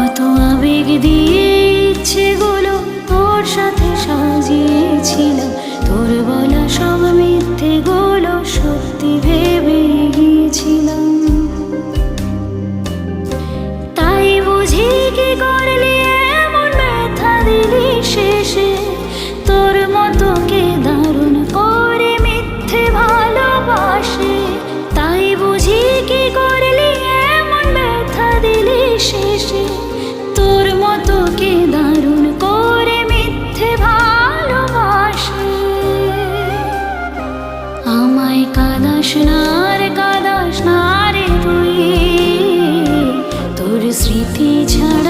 কত আবেগ দিয়ে ইচ্ছেগুলো তোর সাথে সাজিয়েছিলাম, তোর বলা সব মিথ্যেগুলো সত্যি ভেবে গিয়েছিলাম। তাই বুঝি কি করলি এমন ব্যথা দিলি শেষে, তোর মতো কে দারুণ করে মিথ্যে ভালোবাসে। তাই বুঝি কি করলি এমন ব্যথা দিলি শেষে, তোর মতো কে দারুণ করে মিথ্যে ভালোবাসে। আমায় কাঁদাস না রে তুই, তোর স্মৃতি ছাড়া